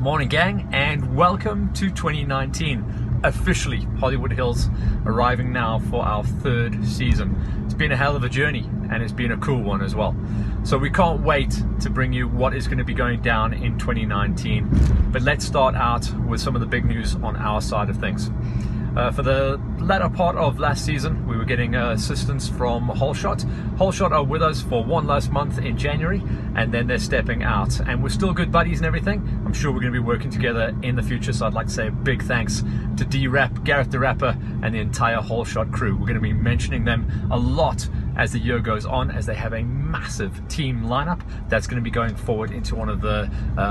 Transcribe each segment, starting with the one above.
Morning gang, and welcome to 2019. Officially Hollywood Hills arriving now for our third season. It's been a hell of a journey and it's been a cool one as well. So we can't wait to bring you what is going to be going down in 2019. But let's start out with some of the big news on our side of things. For the latter part of last season, we were getting assistance from Holshot. Holshot are with us for one last month in January, and then they're stepping out. And we're still good buddies and everything. I'm sure we're going to be working together in the future, so I'd like to say a big thanks to D-Rap, Gareth the Rapper, and the entire Holshot crew. We're going to be mentioning them a lot as the year goes on, as they have a massive team lineup that's going to be going forward into one of the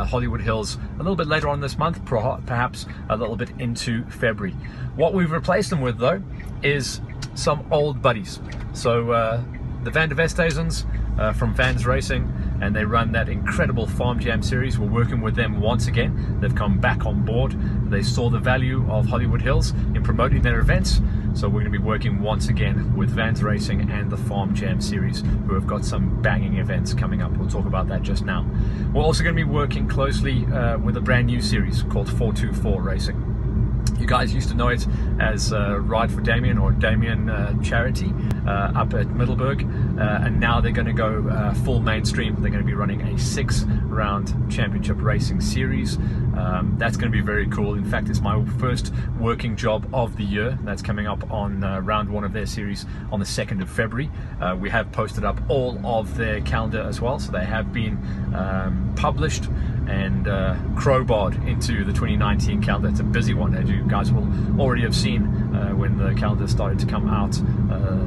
Hollywood Hills a little bit later on this month, perhaps a little bit into February. What we've replaced them with, though, is some old buddies. So the Van der Westhuyzens from Vans Racing, and they run that incredible Farm Jam series. We're working with them once again. They've come back on board. They saw the value of Hollywood Hills in promoting their events. So we're going to be working once again with Vans Racing and the Farm Jam series, who have got some banging events coming up. We'll talk about that just now. We're also going to be working closely with a brand new series called 424 Racing. You guys used to know it as Ride for Damien or Damien Charity up at Middelburg, and now they're going to go full mainstream. They're going to be running a 6-round championship racing series. That's going to be very cool. In fact, it's my first working job of the year. That's coming up on round 1 of their series on the 2nd of February. We have posted up all of their calendar as well, so they have been published and crowbarred into the 2019 calendar. It's a busy one, as you guys will already have seen when the calendar started to come out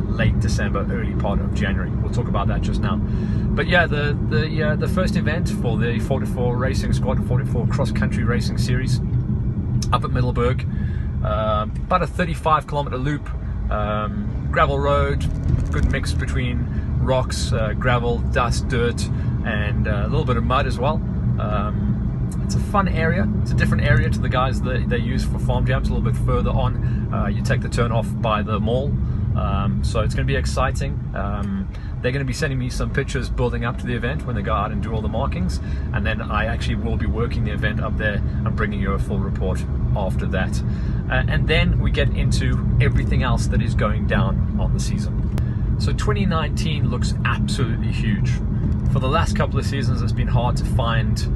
late December, early part of January. We'll talk about that just now. But yeah, the first event for the 44 Racing Squad, 44 Cross Country Racing Series up at Middelburg, about a 35-kilometer loop, gravel road, good mix between rocks, gravel, dust, dirt, and a little bit of mud as well. It's a fun area. It's a different area to the guys that they use for farm jams. A little bit further on, you take the turn off by the mall, so it's going to be exciting. They're going to be sending me some pictures building up to the event when they go out and do all the markings, and then I actually will be working the event up there and bringing you a full report after that. And then we get into everything else that is going down on the season. So 2019 looks absolutely huge. For the last couple of seasons, it's been hard to find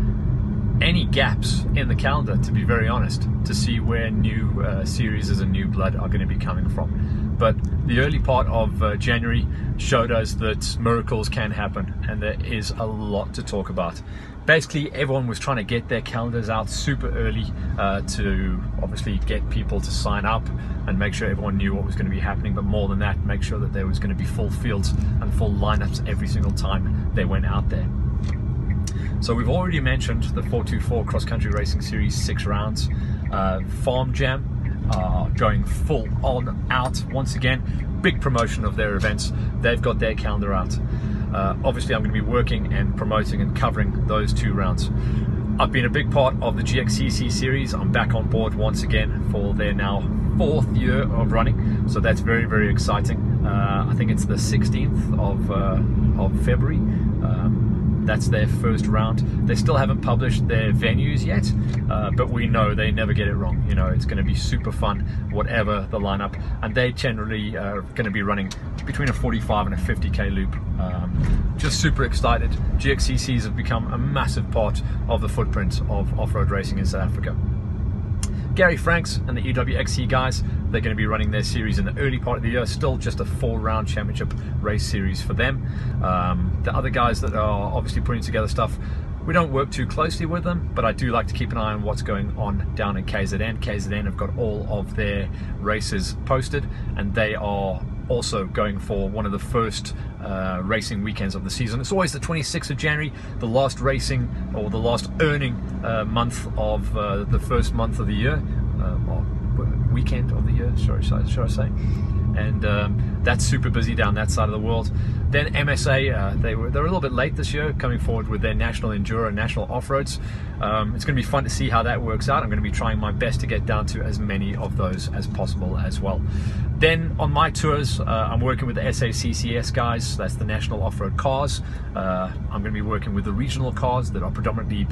any gaps in the calendar, to be very honest, to see where new series and new blood are going to be coming from. But the early part of January showed us that miracles can happen, and there is a lot to talk about. Basically, everyone was trying to get their calendars out super early to obviously get people to sign up and make sure everyone knew what was going to be happening, but more than that, make sure that there was going to be full fields and full lineups every single time they went out there. So we've already mentioned the 424 Cross Country Racing Series 6 rounds. Farm Jam going full on out once again. Big promotion of their events. They've got their calendar out. Obviously, I'm going to be working and promoting and covering those 2 rounds. I've been a big part of the GXCC series. I'm back on board once again for their now 4th year of running, so that's very, very exciting. I think it's the 16th of February. That's their first round. They still haven't published their venues yet, but we know they never get it wrong. You know, it's going to be super fun, whatever the lineup, and they generally are going to be running between a 45 and a 50k loop. Just super excited. GXCCs have become a massive part of the footprint of off-road racing in South Africa. Gary Franks and the EWXC guys, they're going to be running their series in the early part of the year. Still just a 4-round championship race series for them. The other guys that are obviously putting together stuff, we don't work too closely with them, but I do like to keep an eye on what's going on down in KZN. KZN have got all of their races posted, and they are also going for one of the first racing weekends of the season. It's always the 26th of January, the last racing or the last earning month of the first month of the year, or weekend of the year, should I say. and that's super busy down that side of the world. Then MSA, they're a little bit late this year, coming forward with their National Enduro and National Off-Roads. It's going to be fun to see how that works out. I'm going to be trying my best to get down to as many of those as possible as well. Then on my tours, I'm working with the SACCS guys, that's the National Off-Road cars. I'm going to be working with the regional cars that are predominantly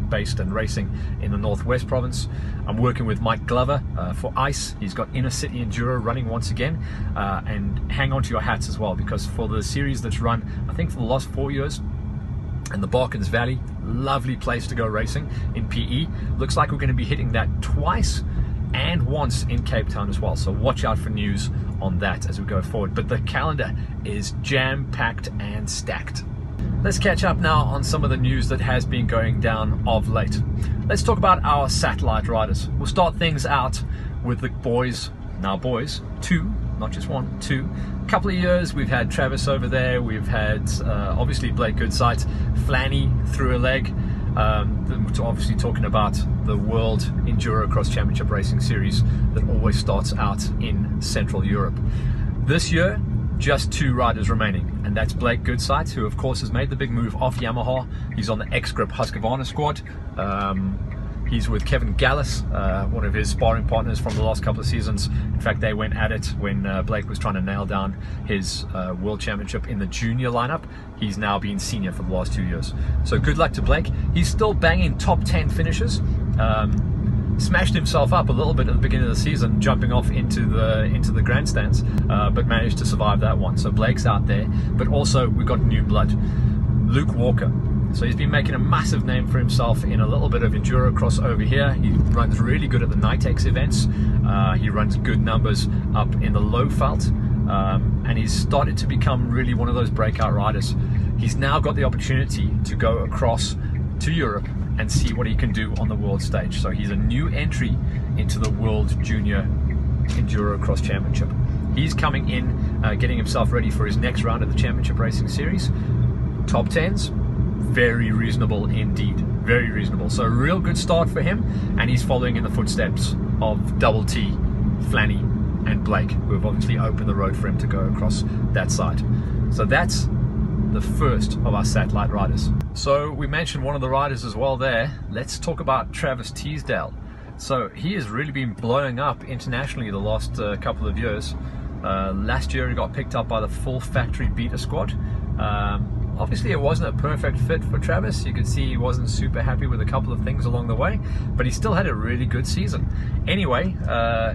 based and racing in the Northwest province. I'm working with Mike Glover for ICE. He's got Inner City Enduro running once again, and hang on to your hats as well, because for the series that's run, I think for the last 4 years, and the Barkens Valley, lovely place to go racing in PE. Looks like we're going to be hitting that twice and once in Cape Town as well, so watch out for news on that as we go forward. But the calendar is jam-packed and stacked. Let's catch up now on some of the news that has been going down of late. Let's talk about our satellite riders. We'll start things out with the boys, now boys, two, not just one, two. A couple of years we've had Travis over there, we've had obviously Blake Goodsight, Flanny through a leg. We're obviously talking about the World Enduro Cross Championship Racing Series that always starts out in Central Europe. This year, just two riders remaining, and that's Blake Goodsight, who of course has made the big move off Yamaha. He's on the X-Grip Husqvarna squad. He's with Kevin Gallus, one of his sparring partners from the last couple of seasons. In fact, they went at it when Blake was trying to nail down his World Championship in the junior lineup. He's now been senior for the last 2 years. So good luck to Blake. He's still banging top 10 finishes. Smashed himself up a little bit at the beginning of the season, jumping off into the grandstands, but managed to survive that one. So Blake's out there, but also we've got new blood. Luke Walker. So he's been making a massive name for himself in a little bit of enduro cross over here. He runs really good at the Nitex events. He runs good numbers up in the low felt, and he's started to become really one of those breakout riders. He's now got the opportunity to go across to Europe and see what he can do on the world stage. So he's a new entry into the World Junior Enduro Cross Championship. He's coming in, getting himself ready for his next round of the Championship Racing Series. Top 10s, very reasonable indeed, very reasonable. So a real good start for him, and he's following in the footsteps of Double T, Flanny and Blake, who have obviously opened the road for him to go across that side. So that's the first of our satellite riders. So we mentioned one of the riders as well there. Let's talk about Travis Teasdale. So he has really been blowing up internationally the last couple of years. Last year he got picked up by the Full Factory Beta squad. Obviously it wasn't a perfect fit for Travis. You could see he wasn't super happy with a couple of things along the way, but he still had a really good season. Anyway,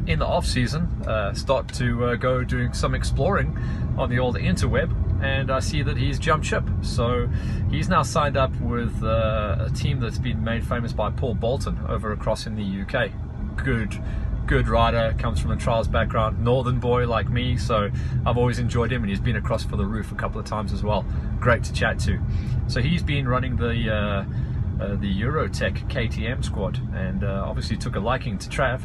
in the off season, start to go doing some exploring on the old interweb, and I see that he's jumped ship. So he's now signed up with a team that's been made famous by Paul Bolton over across in the UK. Good rider, comes from a trials background, northern boy like me, so I've always enjoyed him, and he's been across for the roof a couple of times as well. Great to chat to. So he's been running the Eurotech KTM squad, and obviously took a liking to Trav,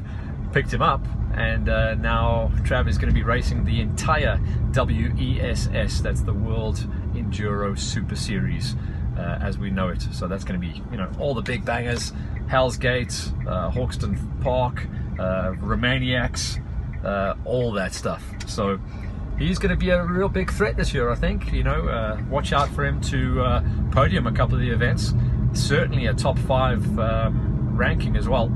picked him up, and now Trav is going to be racing the entire WESS, that's the World Enduro Super Series as we know it. So that's going to be, you know, all the big bangers, Hell's Gate, Hawkston Park, Romaniacs, all that stuff. So he's going to be a real big threat this year, I think. You know, watch out for him to podium a couple of the events. Certainly a top 5 ranking as well,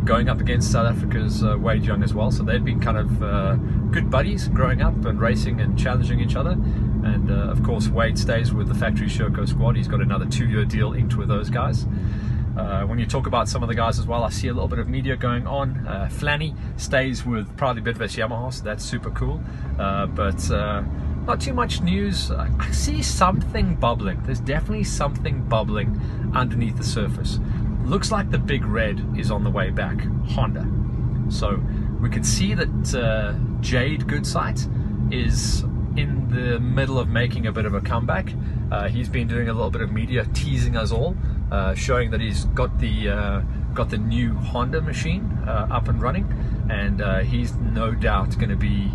going up against South Africa's Wade Young as well. So they've been kind of good buddies growing up and racing and challenging each other. And of course Wade stays with the Factory Sherco squad. He's got another 2-year deal inked with those guys. When you talk about some of the guys as well, I see a little bit of media going on. Flanny stays with Proudly Bidvest Yamaha, so that's super cool. But not too much news. I see something bubbling. There's definitely something bubbling underneath the surface. Looks like the big red is on the way back, Honda. So we can see that Jade Goodsight is in the middle of making a bit of a comeback. He's been doing a little bit of media teasing us all, showing that he's got the new Honda machine up and running, and he's no doubt going to be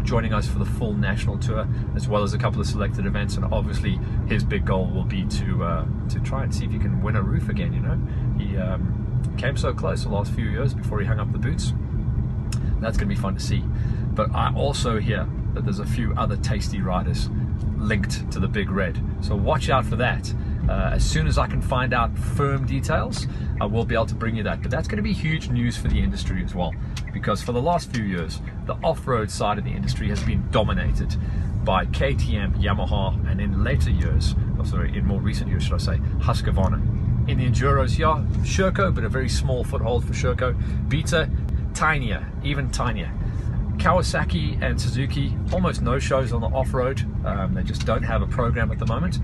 joining us for the full national tour, as well as a couple of selected events. And obviously his big goal will be to try and see if he can win a roof again. You know, he came so close the last few years before he hung up the boots. That's going to be fun to see. But I also hear that there's a few other tasty riders linked to the Big Red, so watch out for that. As soon as I can find out firm details, I will be able to bring you that. But that's going to be huge news for the industry as well, because for the last few years, the off-road side of the industry has been dominated by KTM, Yamaha, and in later years, in more recent years, should I say, Husqvarna. In the Enduros, yeah, Sherco, but a very small foothold for Sherco. Beta, tinier, even tinier. Kawasaki and Suzuki, almost no shows on the off-road. They just don't have a program at the moment.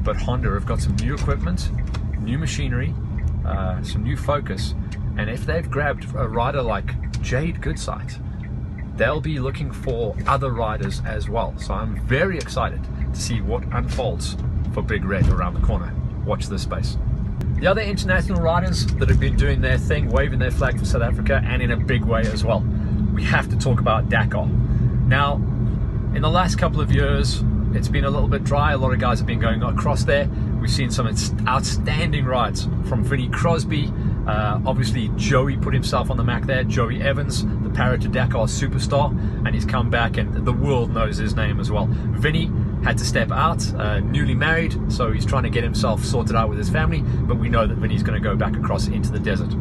But Honda have got some new equipment, new machinery, some new focus. And if they've grabbed a rider like Jade Goodsight, they'll be looking for other riders as well. So I'm very excited to see what unfolds for Big Red around the corner. Watch this space. The other international riders that have been doing their thing, waving their flag for South Africa, and in a big way as well. We have to talk about Dakar. Now, in the last couple of years, it's been a little bit dry. A lot of guys have been going across there. We've seen some outstanding rides from Vinnie Crosby. Obviously, Joey put himself on the map there. Joey Evans, the Parrot to Dakar superstar, and he's come back, and the world knows his name as well. Vinnie had to step out, newly married, so he's trying to get himself sorted out with his family, but we know that Vinnie's going to go back across into the desert.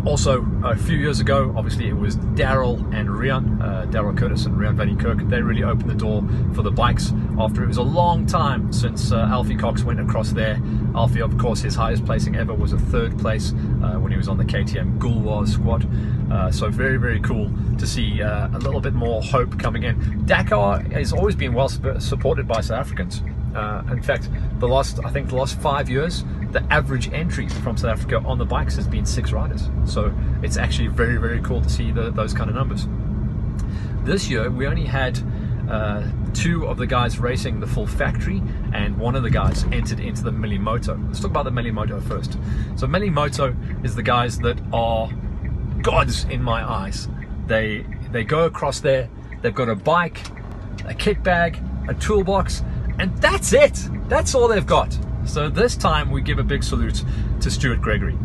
Also, a few years ago, obviously it was Daryl and Rian, Daryl Curtis and Rian Van Kirk. They really opened the door for the bikes after it was a long time since Alfie Cox went across there. Alfie, of course, his highest placing ever was a 3rd place when he was on the KTM Gulwaz squad. So very, very cool to see a little bit more hope coming in. Dakar has always been well supported by South Africans. In fact, I think the last 5 years, the average entry from South Africa on the bikes has been 6 riders. So it's actually very, very cool to see those kind of numbers. This year, we only had 2 of the guys racing the full factory, and 1 of the guys entered into the Milimoto. Let's talk about the Milimoto first. So Milimoto is the guys that are gods in my eyes. They go across there, they've got a bike, a kit bag, a toolbox, and that's it. That's all they've got. So this time we give a big salute to Stuart Gregory.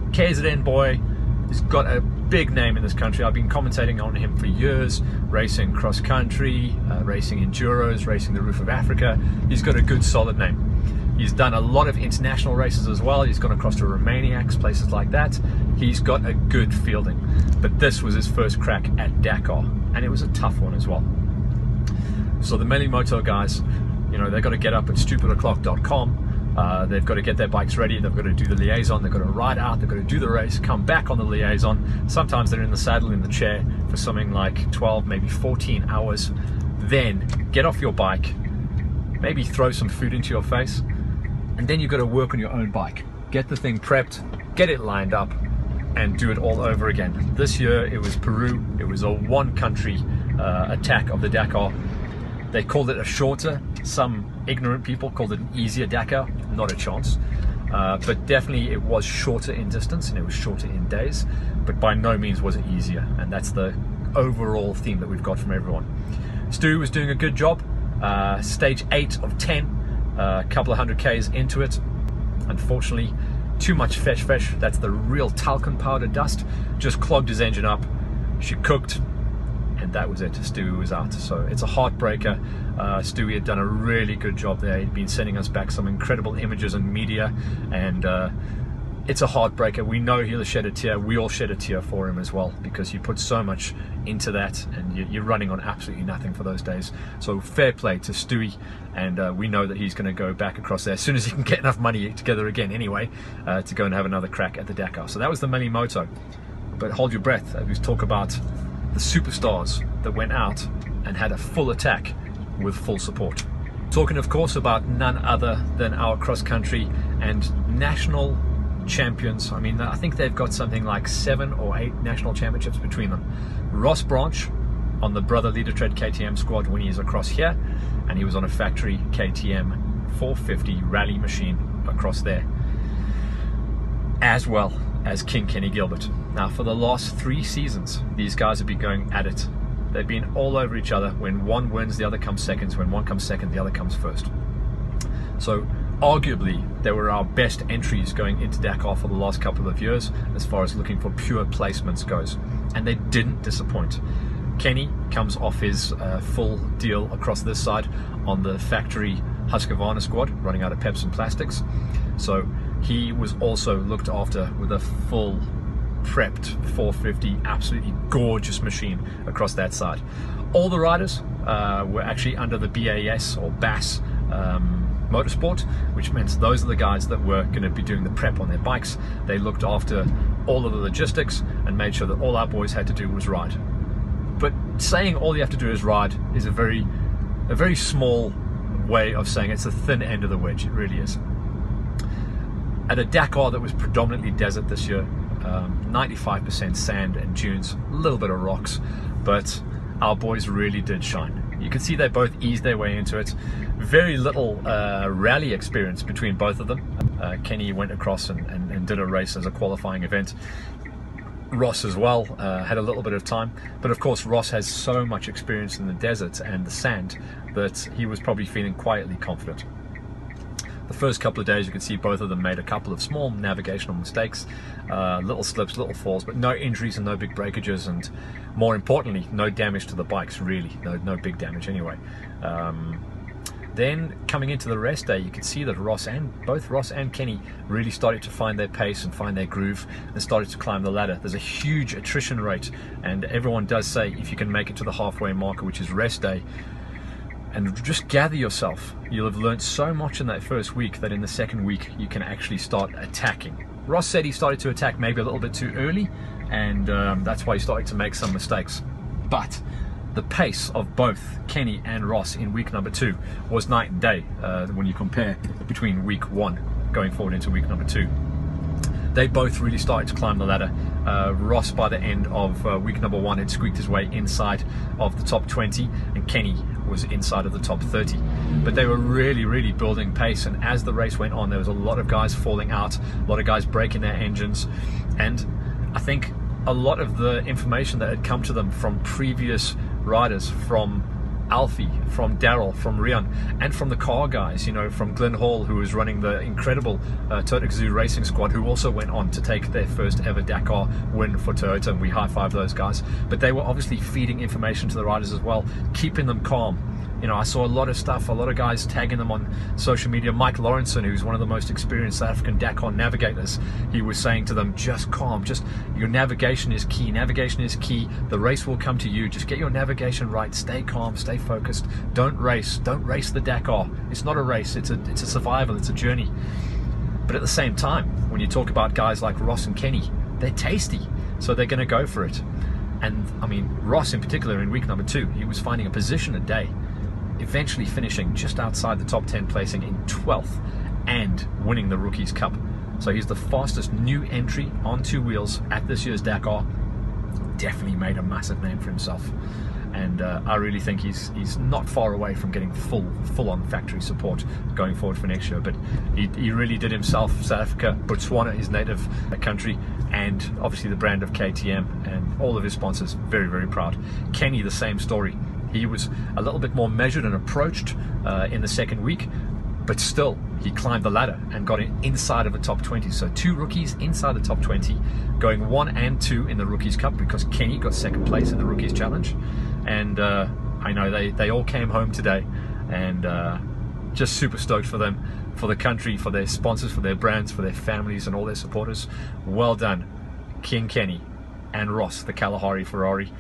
KZN boy, he's got a big name in this country. I've been commentating on him for years, racing cross country, racing enduros, racing the Roof of Africa. He's got a good solid name. He's done a lot of international races as well. He's gone across to Romania, places like that. He's got a good fielding. But this was his first crack at Dakar, and it was a tough one as well. So the Milimoto guys, you know, they've got to get up at stupidoclock.com. They've got to get their bikes ready, they've got to do the liaison, they've got to ride out, they've got to do the race, come back on the liaison. Sometimes they're in the saddle, in the chair for something like 12, maybe 14 hours. Then get off your bike, maybe throw some food into your face, and then you've got to work on your own bike. Get the thing prepped, get it lined up, and do it all over again. This year it was Peru. It was a one-country attack of the Dakar. They called it a shorter. Some ignorant people called it an easier Dakar. Not a chance. But definitely it was shorter in distance and it was shorter in days, but by no means was it easier. And that's the overall theme that we've got from everyone. Stu was doing a good job. Stage 8 of 10, a couple of 100 Ks into it. Unfortunately, too much fesh, that's the real talcum powder dust, just clogged his engine up. She cooked, and that was it. Stewie was out. So it's a heartbreaker. Stewie had done a really good job there. He'd been sending us back some incredible images and media, and it's a heartbreaker. We know he'll shed a tear. We all shed a tear for him as well, because you put so much into that and you're running on absolutely nothing for those days. So fair play to Stewie, and we know that he's going to go back across there as soon as he can get enough money together again anyway, to go and have another crack at the Dakar. So that was the Milimoto. But hold your breath as we talk about the superstars that went out and had a full attack with full support. Talking of course about none other than our cross country and national champions. I mean, I think they've got something like 7 or 8 national championships between them. Ross Branch on the Brother Leader Tread KTM squad when he's across here, and he was on a factory KTM 450 rally machine across there, as well as King Kenny Gilbert. Now for the last 3 seasons, these guys have been going at it. They've been all over each other. When one wins, the other comes second. When one comes second, the other comes first. So Arguably, they were our best entries going into Dakar for the last couple of years as far as looking for pure placements goes, and they didn't disappoint. Kenny comes off his full deal across this side on the factory Husqvarna squad, running out of Peps and Plastics, so he was also looked after with a full prepped 450, absolutely gorgeous machine across that side. All the riders were actually under the BAS or BAS Motorsport, which meant those are the guys that were going to be doing the prep on their bikes. They looked after all of the logistics and made sure that all our boys had to do was ride. But saying all you have to do is ride is a very small way of saying it's the thin end of the wedge. It really is. At a Dakar that was predominantly desert this year, 95% sand and dunes, a little bit of rocks, but our boys really did shine. You can see they both eased their way into it. Very little rally experience between both of them. Kenny went across and did a race as a qualifying event. Ross as well had a little bit of time, but of course Ross has so much experience in the desert and the sand that he was probably feeling quietly confident. The first couple of days you can see both of them made a couple of small navigational mistakes, little slips, little falls, but no injuries and no big breakages, and more importantly, no damage to the bikes, really, no big damage anyway. Then coming into the rest day, you could see that both Ross and Kenny really started to find their pace and find their groove and started to climb the ladder. There's a huge attrition rate, and everyone does say if you can make it to the halfway marker, which is rest day, and just gather yourself, you'll have learned so much in that first week that in the second week you can actually start attacking. Ross said he started to attack maybe a little bit too early, and that's why he started to make some mistakes. But the pace of both Kenny and Ross in week number 2 was night and day when you compare between week 1 going forward into week number 2. They both really started to climb the ladder. Ross by the end of week number 1 had squeaked his way inside of the top 20, and Kenny was inside of the top 30. But they were really building pace, and as the race went on there was a lot of guys falling out, a lot of guys breaking their engines, and I think a lot of the information that had come to them from previous riders, from Alfie, from Daryl, from Rian, and from the car guys, you know, from Glenn Hall, who was running the incredible Toyota Gazoo racing squad, who also went on to take their first ever Dakar win for Toyota, and we high-five those guys. But they were obviously feeding information to the riders as well, keeping them calm. You know, I saw a lot of stuff, a lot of guys tagging them on social media. Mike Lawrenson, who's one of the most experienced South African Dakar navigators, he was saying to them, just calm, just your navigation is key, the race will come to you, just get your navigation right, stay calm, stay focused, don't race the Dakar. It's not a race, it's a survival, it's a journey. But at the same time, when you talk about guys like Ross and Kenny, they're tasty, so they're going to go for it. And I mean, Ross in particular in week number 2, he was finding a position a day, eventually finishing just outside the top 10, placing in 12th and winning the Rookies Cup. So he's the fastest new entry on 2 wheels at this year's Dakar. Definitely made a massive name for himself, and I really think he's not far away from getting full-on factory support going forward for next year. But he really did himself. South Africa, Botswana, his native country, and obviously the brand of KTM and all of his sponsors, very proud. Kenny, the same story. He was a little bit more measured and approached in the second week, but still he climbed the ladder and got inside of the top 20. So 2 rookies inside the top 20, going 1 and 2 in the Rookies Cup, because Kenny got second place in the Rookies Challenge. And I know they all came home today, and just super stoked for them, for the country, for their sponsors, for their brands, for their families and all their supporters. Well done, King Kenny and Ross, the Kalahari Ferrari,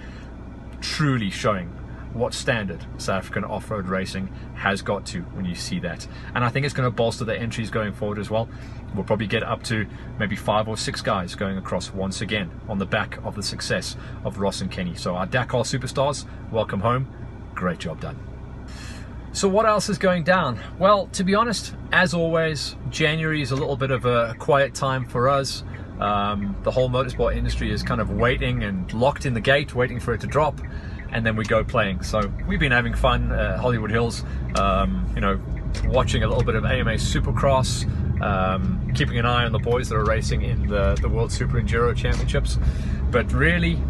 truly showing what standard South African off-road racing has got to when you see that. And I think it's going to bolster their entries going forward as well. We'll probably get up to maybe 5 or 6 guys going across once again on the back of the success of Ross and Kenny. So our Dakar superstars, welcome home. Great job done. So what else is going down? Well, to be honest, as always, January is a little bit of a quiet time for us. The whole motorsport industry is kind of waiting and locked in the gate, waiting for it to drop, and then we go playing. So we've been having fun at Hollywood Hills, you know, watching a little bit of AMA Supercross, keeping an eye on the boys that are racing in the World Super Enduro Championships. But really,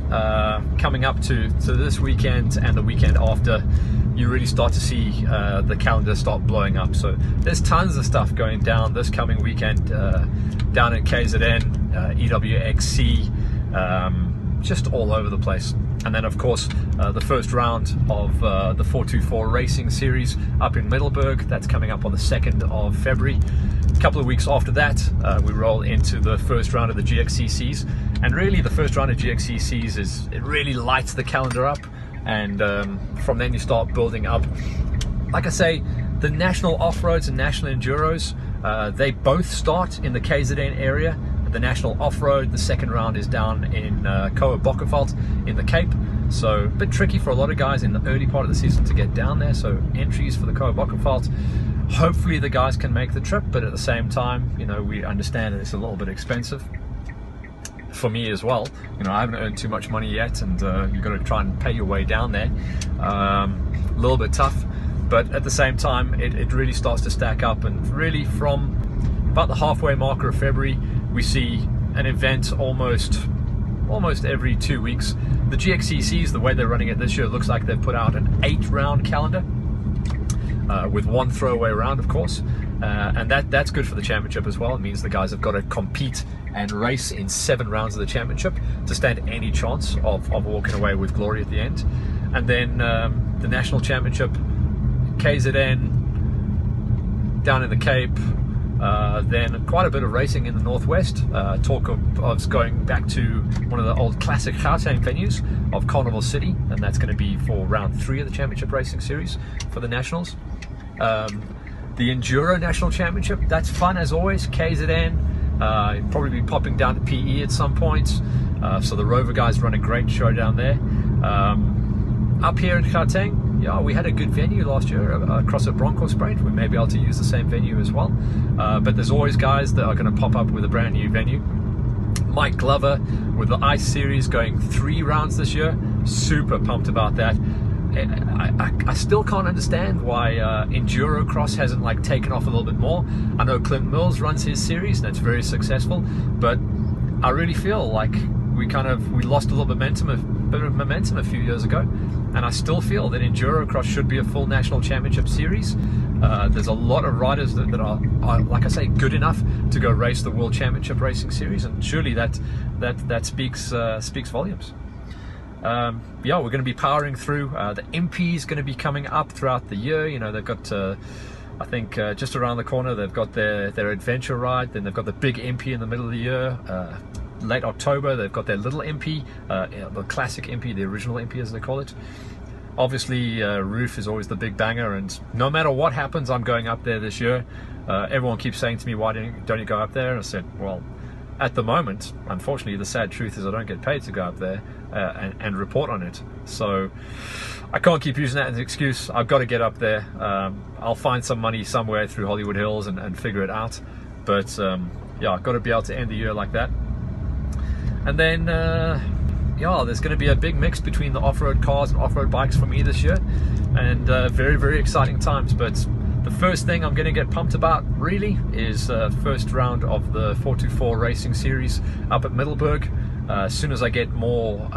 coming up to this weekend and the weekend after, you really start to see the calendar start blowing up. So there's tons of stuff going down this coming weekend, down in KZN, EWXC, just all over the place. And then of course the first round of the 424 Racing Series up in Middelburg, that's coming up on the 2nd of February. A couple of weeks after that, we roll into the first round of the GXCCs, and really the first round of GXCCs it really lights the calendar up, and from then you start building up. Like I say, the national off-roads and national enduros, they both start in the KZN area. The national off-road, the second round is down in Koa Bokkenveld in the Cape, so a bit tricky for a lot of guys in the early part of the season to get down there. So entries for the Koa Bokkenveld, hopefully the guys can make the trip, but at the same time, you know, we understand that it's a little bit expensive for me as well. You know, I haven't earned too much money yet, and you've got to try and pay your way down there. A little bit tough, but at the same time it really starts to stack up, and really from about the halfway marker of February we see an event almost every 2 weeks. The GXCCs, the way they're running it this year, looks like they've put out an 8-round calendar with one throwaway round, of course, and that's good for the championship as well. It means the guys have got to compete and race in 7 rounds of the championship to stand any chance of walking away with glory at the end. And then the national championship, KZN, down in the Cape, then quite a bit of racing in the northwest. Talk of us going back to one of the old classic Gauteng venues of Carnival City, and that's going to be for round 3 of the Championship Racing Series for the Nationals. The Enduro National Championship, that's fun as always. KZN, probably be popping down to PE at some point. So the Rover guys run a great show down there. Up here in Gauteng, yeah, we had a good venue last year across at Bronco Sprint. We may be able to use the same venue as well. But there's always guys that are going to pop up with a brand new venue. Mike Glover with the Ice Series going 3 rounds this year. Super pumped about that. I still can't understand why Enduro Cross hasn't like taken off a little bit more. I know Clint Mills runs his series and it's very successful, but I really feel like we lost a little bit of momentum a few years ago, and I still feel that Enduro Cross should be a full national championship series. There's a lot of riders that are, like I say, good enough to go race the World Championship Racing Series, and surely that speaks volumes. Yeah, we're going to be powering through. The MP is going to be coming up throughout the year. You know, they've got I think just around the corner they've got their adventure ride, then they've got the big MP in the middle of the year. Late October they've got their little MP, the classic MP, the original MP as they call it. Obviously Roof is always the big banger, and no matter what happens, I'm going up there this year. Everyone keeps saying to me, why don't you go up there? And I said, well, at the moment, unfortunately, the sad truth is I don't get paid to go up there and report on it. So I can't keep using that as an excuse. I've got to get up there. I'll find some money somewhere through Hollywood Hills and figure it out. But yeah, I've got to be able to end the year like that. And then yeah, there's going to be a big mix between the off-road cars and off-road bikes for me this year, and very, very exciting times. But the first thing I'm going to get pumped about really is first round of the 424 Racing Series up at Middelburg. As soon as I get more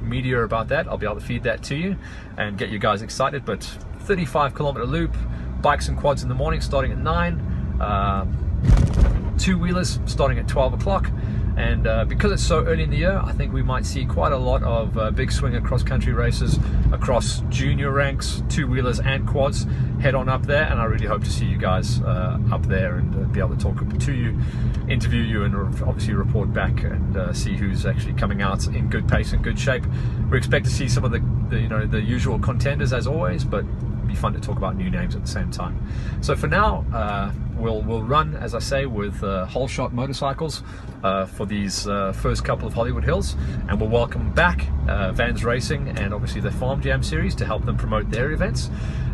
media about that, I'll be able to feed that to you and get you guys excited. But 35-kilometer loop, bikes and quads in the morning starting at 9, two-wheelers starting at 12 o'clock. And because it's so early in the year, I think we might see quite a lot of big swinger cross-country races across junior ranks, two-wheelers and quads head on up there. And I really hope to see you guys up there and be able to talk to you, interview you, and obviously report back and see who's actually coming out in good pace and good shape. We expect to see some of the usual contenders as always, but it'll be fun to talk about new names at the same time. So for now, we'll run, as I say, with whole shot motorcycles for these first couple of Hollywood Hills, and we'll welcome back Vans Racing and obviously the Farm Jam series to help them promote their events,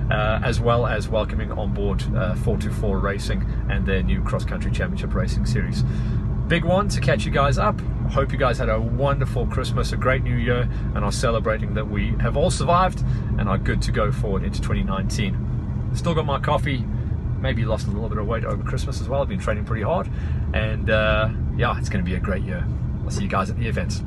as well as welcoming on board 424 Racing and their new cross-country championship racing series. Big one to catch you guys up. I hope you guys had a wonderful Christmas, a great New Year, and are celebrating that we have all survived and are good to go forward into 2019. Still got my coffee. Maybe lost a little bit of weight over Christmas as well. I've been training pretty hard, and yeah, it's going to be a great year. I'll see you guys at the event.